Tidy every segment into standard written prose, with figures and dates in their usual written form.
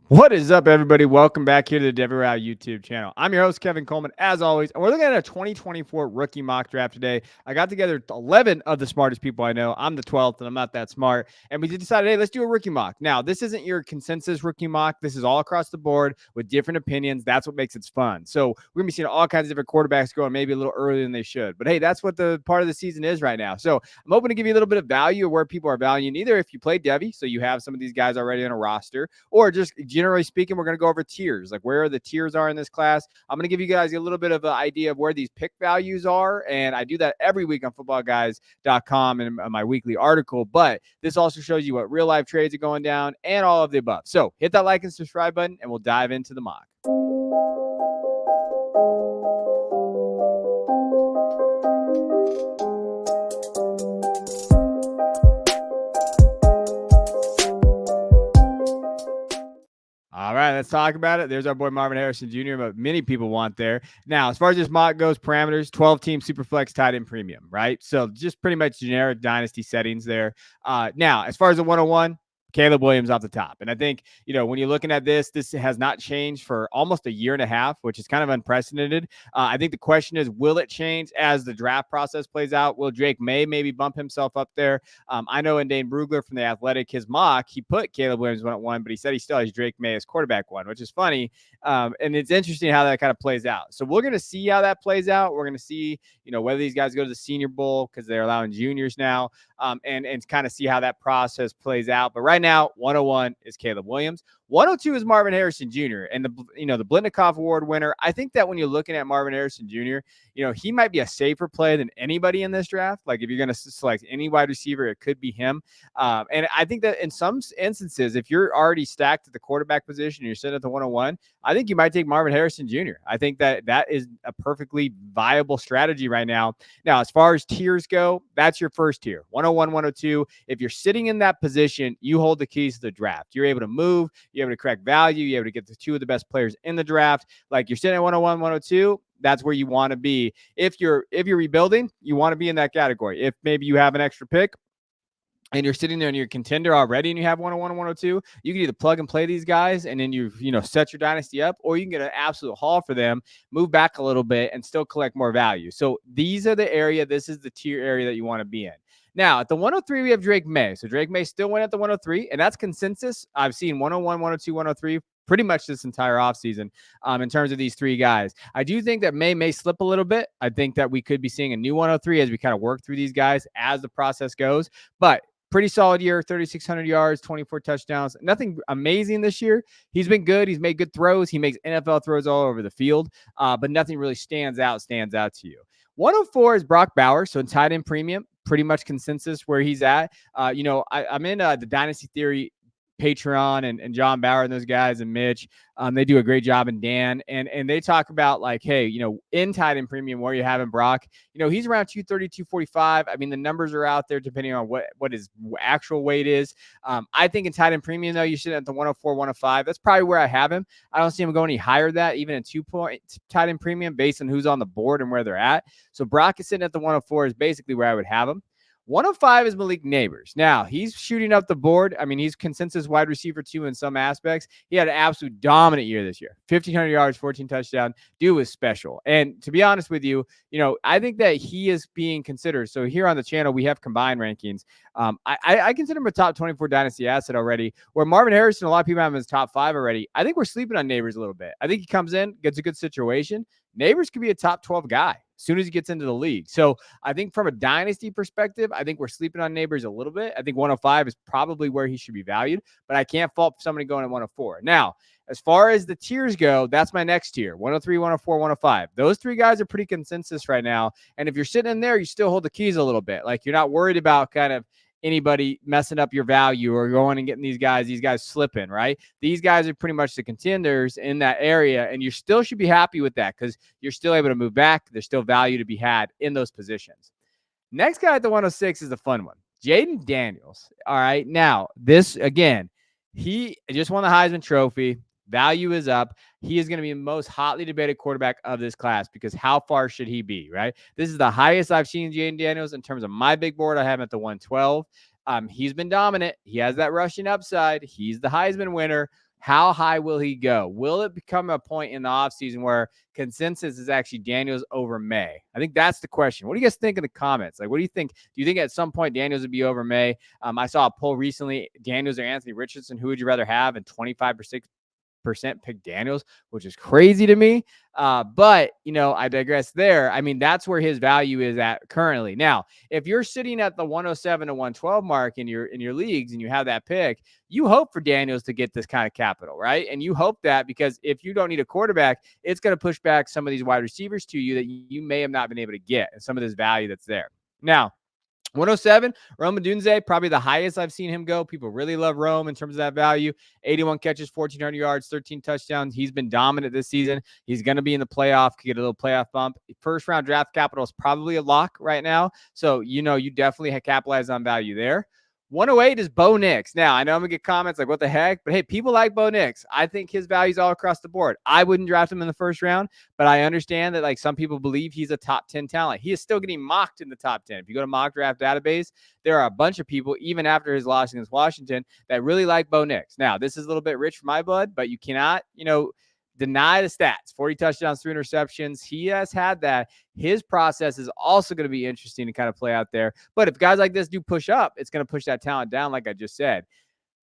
What is up, everybody? Welcome back here to the Devy YouTube channel. I'm your host, Kevin Coleman, as always, and we're looking at a 2024 rookie mock draft today. I got together 11 of the smartest people I know. I'm the 12th, and I'm not that smart. And we decided, hey, let's do a rookie mock. Now, this isn't your consensus rookie mock. This is all across the board with different opinions. That's what makes it fun. So we're going to be seeing all kinds of different quarterbacks going maybe a little earlier than they should. But hey, that's what the part of the season is right now. So I'm hoping to give you a little bit of value of where people are valuing, either if you play Devy, so you have some of these guys already on a roster, or just generally speaking, we're going to go over tiers, like where the tiers are in this class. I'm going to give you guys a little bit of an idea of where these pick values are, and I do that every week on footballguys.com in my weekly article, but this also shows you what real life trades are going down and all of the above. So hit that like and subscribe button, and we'll dive into the mock. All right, let's talk about it. There's our boy Marvin Harrison Jr., but many people want there. Now, as far as this mock goes, parameters, 12-team Superflex tight end premium, right? So just pretty much generic dynasty settings there. Now, as far as the 101, Caleb Williams off the top. And I think, when you're looking at this has not changed for almost a year and a half, which is kind of unprecedented. I think the question is, will it change as the draft process plays out? Will Drake May maybe bump himself up there? I know in Dane Brugler from The Athletic, his mock, he put Caleb Williams 1 at 1, but he said he still has Drake May as quarterback 1, which is funny. And it's interesting how that kind of plays out. So we're going to see how that plays out. We're going to see, whether these guys go to the Senior Bowl because they're allowing juniors now, and kind of see how that process plays out. But right now, 101 is Caleb Williams. 102 is Marvin Harrison Jr. And the Blitnikoff Award winner. I think that when you're looking at Marvin Harrison Jr., he might be a safer play than anybody in this draft. Like if you're going to select any wide receiver, it could be him. And I think that in some instances, if you're already stacked at the quarterback position, and you're sitting at the 101, I think you might take Marvin Harrison Jr. I think that is a perfectly viable strategy right now. Now, as far as tiers go, that's your first tier, 101, 102. If you're sitting in that position, you hold the keys to the draft. You're able to move, you're able to correct value, you're able to get the two of the best players in the draft. Like you're sitting at 101, 102, that's where you want to be. If you're rebuilding, you want to be in that category. If maybe you have an extra pick and you're sitting there and you're a contender already and you have 101 and 102, you can either plug and play these guys and then you set your dynasty up, or you can get an absolute haul for them, move back a little bit and still collect more value. So these are the area, this is the tier area that you want to be in. Now, at the 103, we have Drake May. So Drake May still went at the 103, and that's consensus. I've seen 101, 102, 103 pretty much this entire offseason in terms of these three guys. I do think that May slip a little bit. I think that we could be seeing a new 103 as we kind of work through these guys as the process goes. But pretty solid year, 3,600 yards, 24 touchdowns. Nothing amazing this year. He's been good. He's made good throws. He makes NFL throws all over the field, but nothing really stands out to you. 104 is Brock Bowers, so in tight end premium, pretty much consensus where he's at. I'm in the Dynasty Theory Patreon and John Bauer and those guys and Mitch. They do a great job, and Dan. And they talk about like, hey, in tight end premium where you having Brock, he's around 230, 245. I mean, the numbers are out there depending on what his actual weight is. I think in tight end premium, though, you should at the 104, 105. That's probably where I have him. I don't see him going any higher than that, even in 2-point tight end premium based on who's on the board and where they're at. So Brock is sitting at the 104 is basically where I would have him. 105 is Malik Neighbors. Now, he's shooting up the board. I mean, he's consensus wide receiver 2 in some aspects. He had an absolute dominant year this year. 1,500 yards, 14 touchdowns. Dude was special. And to be honest with you, I think that he is being considered. So here on the channel, we have combined rankings. I consider him a top 24 dynasty asset already, where Marvin Harrison, a lot of people have him as top 5 already. I think we're sleeping on Neighbors a little bit. I think he comes in, gets a good situation. Neighbors could be a top 12 guy as soon as he gets into the league. So I think from a dynasty perspective, I think we're sleeping on Neighbors a little bit. I think 105 is probably where he should be valued, but I can't fault somebody going at 104. Now, as far as the tiers go, that's my next tier, 103, 104, 105. Those three guys are pretty consensus right now. And if you're sitting in there, you still hold the keys a little bit. Like you're not worried about kind of anybody messing up your value or going and getting these guys slipping, right? These guys are pretty much the contenders in that area, and you still should be happy with that because you're still able to move back. There's still value to be had in those positions. Next guy at the 106 is the fun one, Jaden Daniels. All right, now this, again, he just won the Heisman Trophy. Value is up. He is going to be the most hotly debated quarterback of this class because how far should he be, right? This is the highest I've seen Jaden Daniels in terms of my big board. I have him at the 112. He's been dominant. He has that rushing upside. He's the Heisman winner. How high will he go? Will it become a point in the offseason where consensus is actually Daniels over May? I think that's the question. What do you guys think in the comments? Like, what do you think? Do you think at some point Daniels would be over May? I saw a poll recently, Daniels or Anthony Richardson, who would you rather have? And 25% pick Daniels, which is crazy to me. But, I digress there. I mean, that's where his value is at currently. Now, if you're sitting at the 107 to 112 mark in your leagues and you have that pick, you hope for Daniels to get this kind of capital, right? And you hope that, because if you don't need a quarterback, it's going to push back some of these wide receivers to you that you may have not been able to get, and some of this value that's there. Now, 107, Rome Odunze, probably the highest I've seen him go. People really love Rome in terms of that value. 81 catches, 1,400 yards, 13 touchdowns. He's been dominant this season. He's going to be in the playoff, could get a little playoff bump. First round draft capital is probably a lock right now. So, you definitely have capitalized on value there. 108 is Bo Nix. Now, I know I'm going to get comments like, what the heck? But hey, people like Bo Nix. I think his value's all across the board. I wouldn't draft him in the first round, but I understand that like some people believe he's a top 10 talent. He is still getting mocked in the top 10. If you go to mock draft database, there are a bunch of people, even after his loss against Washington, that really like Bo Nix. Now, this is a little bit rich for my blood, but you cannot, deny the stats. 40 touchdowns, 3 interceptions. He has had that. His process is also going to be interesting to kind of play out there. But if guys like this do push up, it's going to push that talent down, like I just said.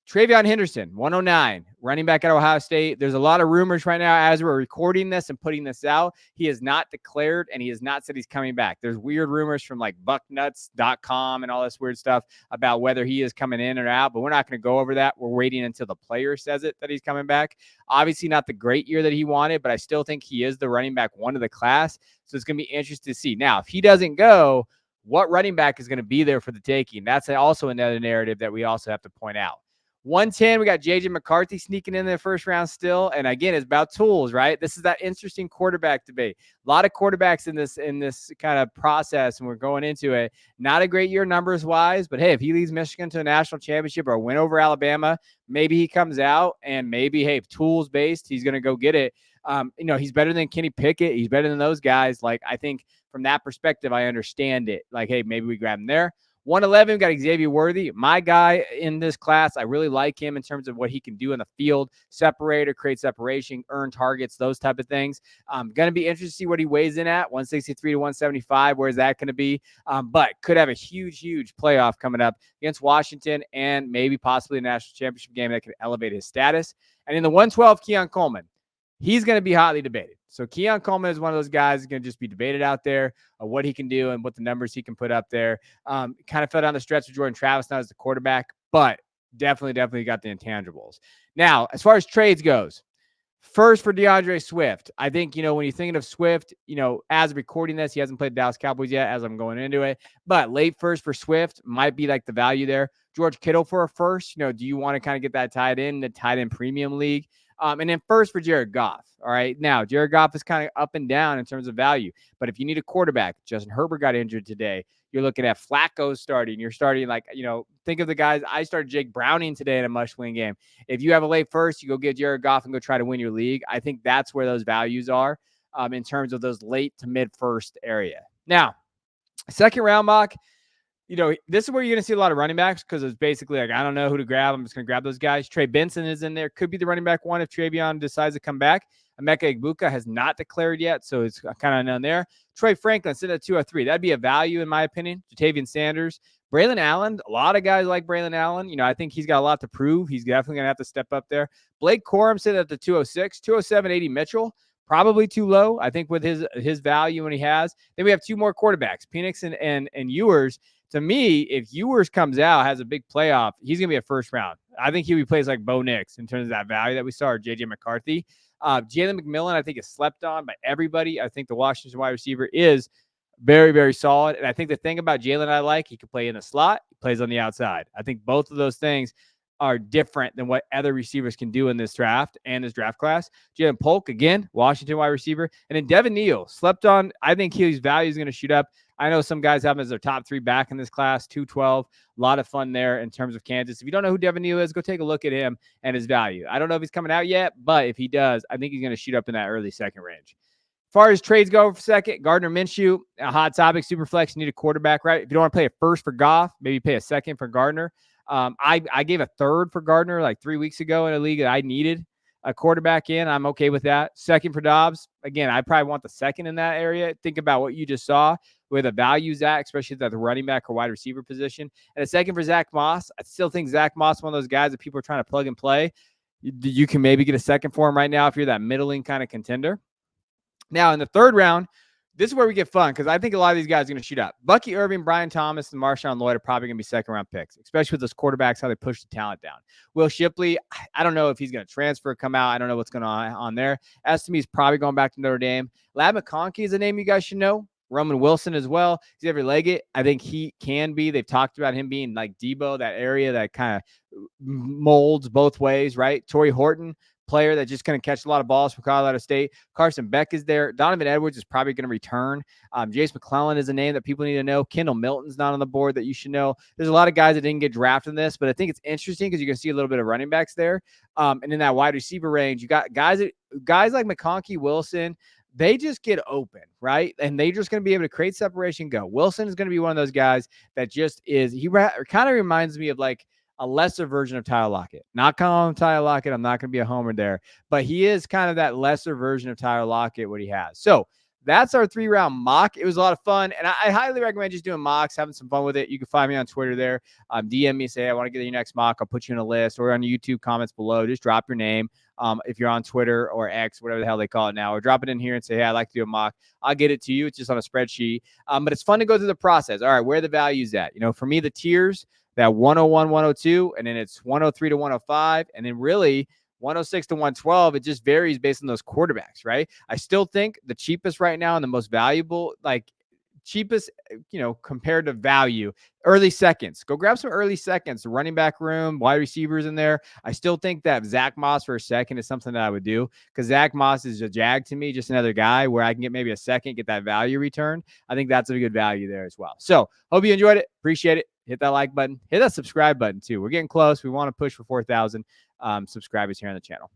Travion Henderson, 109, running back at Ohio State. There's a lot of rumors right now as we're recording this and putting this out. He has not declared, and he has not said he's coming back. There's weird rumors from like bucknuts.com and all this weird stuff about whether he is coming in or out, but we're not going to go over that. We're waiting until the player says it that he's coming back. Obviously not the great year that he wanted, but I still think he is the running back one of the class. So it's going to be interesting to see. Now, if he doesn't go, what running back is going to be there for the taking? That's also another narrative that we also have to point out. 110, we got J.J. McCarthy sneaking in the first round still. And again, it's about tools, right? This is that interesting quarterback debate. A lot of quarterbacks in this kind of process, and we're going into it. Not a great year numbers-wise, but hey, if he leads Michigan to a national championship or a win over Alabama, maybe he comes out and maybe, hey, tools-based, he's going to go get it. He's better than Kenny Pickett. He's better than those guys. Like, I think from that perspective, I understand it. Like, hey, maybe we grab him there. 111, got Xavier Worthy. My guy in this class, I really like him in terms of what he can do in the field. Separator, create separation, earn targets, those type of things. Going to be interested to see what he weighs in at, 163 to 175. Where's that going to be? But could have a huge, huge playoff coming up against Washington and maybe possibly a national championship game that could elevate his status. And in the 112, Keon Coleman. He's going to be hotly debated. So Keon Coleman is one of those guys who's going to just be debated out there of what he can do and what the numbers he can put up there. Kind of fell down the stretch with Jordan Travis now as the quarterback, but definitely got the intangibles. Now, as far as trades goes, first for DeAndre Swift. I think, when you're thinking of Swift, as of recording this, he hasn't played the Dallas Cowboys yet as I'm going into it, but late first for Swift might be like the value there. George Kittle for a first, do you want to kind of get that tied in the tight end premium league? And then first for Jared Goff. All right. Now, Jared Goff is kind of up and down in terms of value. But if you need a quarterback, Justin Herbert got injured today. You're looking at Flacco starting. You're starting think of the guys. I started Jake Browning today in a must-win game. If you have a late first, you go get Jared Goff and go try to win your league. I think that's where those values are in terms of those late to mid-first area. Now, second round mock. This is where you're going to see a lot of running backs because it's basically like, I don't know who to grab. I'm just going to grab those guys. Trey Benson is in there. Could be the running back one if Travion decides to come back. Emeka Egbuka has not declared yet, so it's kind of unknown there. Troy Franklin sitting at 203. That'd be a value, in my opinion. Jatavian Sanders. Braylon Allen. A lot of guys like Braylon Allen. I think he's got a lot to prove. He's definitely going to have to step up there. Blake Corum sitting at the 206. 207, 80 Mitchell. Probably too low, I think, with his value when he has. Then we have two more quarterbacks, Penix and Ewers. To me, if Ewers comes out, has a big playoff, he's going to be a first round. I think he'll be plays like Bo Nix in terms of that value that we saw, or J.J. McCarthy. Jalen McMillan, I think, is slept on by everybody. I think the Washington wide receiver is very, very solid. And I think the thing about Jalen I like, he can play in the slot, he plays on the outside. I think both of those things are different than what other receivers can do in this draft and this draft class. Jalen Polk, again, Washington wide receiver. And then Devin Neal, slept on. I think his value is going to shoot up. I know some guys have him as their top 3 back in this class, 212. A lot of fun there in terms of Kansas. If you don't know who Devin Neal is, go take a look at him and his value. I don't know if he's coming out yet, but if he does, I think he's going to shoot up in that early second range. As far as trades go for second, Gardner Minshew, a hot topic, super flex, need a quarterback, right? If you don't want to pay a first for Goff, maybe pay a second for Gardner. I gave a third for Gardner like 3 weeks ago in a league that I needed a quarterback in. I'm okay with that. Second for Dobbs. Again, I probably want the second in that area. Think about what you just saw, where the value's at, especially at the running back or wide receiver position. And a second for Zach Moss. I still think Zach Moss is one of those guys that people are trying to plug and play. You can maybe get a second for him right now if you're that middling kind of contender. Now, in the third round, this is where we get fun because I think a lot of these guys are going to shoot up. Bucky Irving, Brian Thomas, and Marshawn Lloyd are probably going to be second-round picks, especially with those quarterbacks, how they push the talent down. Will Shipley, I don't know if he's going to transfer, come out. I don't know what's going on there. Estimi's probably going back to Notre Dame. Lab McConkey is a name you guys should know. Roman Wilson as well. Xavier Leggett, I think he can be. They've talked about him being like Debo, that area that kind of molds both ways, right? Torrey Horton, player that's just going to catch a lot of balls for Colorado State. Carson Beck is there. Donovan Edwards is probably going to return. Jace McClellan is a name that people need to know. Kendall Milton's not on the board that you should know. There's a lot of guys that didn't get drafted in this, but I think it's interesting because you're going to see a little bit of running backs there. And in that wide receiver range, you got guys like McConkey, Wilson. They just get open, right? And they're just going to be able to create separation, go. Wilson is going to be one of those guys that just is, he kind of reminds me of like a lesser version of Tyler Lockett. Not calling him Tyler Lockett. I'm not going to be a homer there, but he is kind of that lesser version of Tyler Lockett, what he has. So that's our 3-round mock. It was a lot of fun, and I highly recommend just doing mocks, having some fun with it. You can find me on Twitter there. DM me, say, hey, I want to get your next mock. I'll put you in a list, or on YouTube comments below. Just drop your name. If you're on Twitter or X, whatever the hell they call it now, or drop it in here and say, hey, I'd like to do a mock. I'll get it to you. It's just on a spreadsheet. But it's fun to go through the process. All right, where are the values at? You know, for me, the tiers, that 101, 102, and then it's 103 to 105, and then really 106 to 112, it just varies based on those quarterbacks, right? I still think the cheapest right now and the most valuable, like cheapest, you know, compared to value, early seconds. Go grab some early seconds, the running back room, wide receivers in there. I still think that Zach Moss for a second is something that I would do because Zach Moss is a jag to me, just another guy where I can get maybe a second, get that value return. I think that's a good value there as well. So hope you enjoyed it. Appreciate it. Hit that like button. Hit that subscribe button too. We're getting close. We want to push for 4,000 subscribers here on the channel.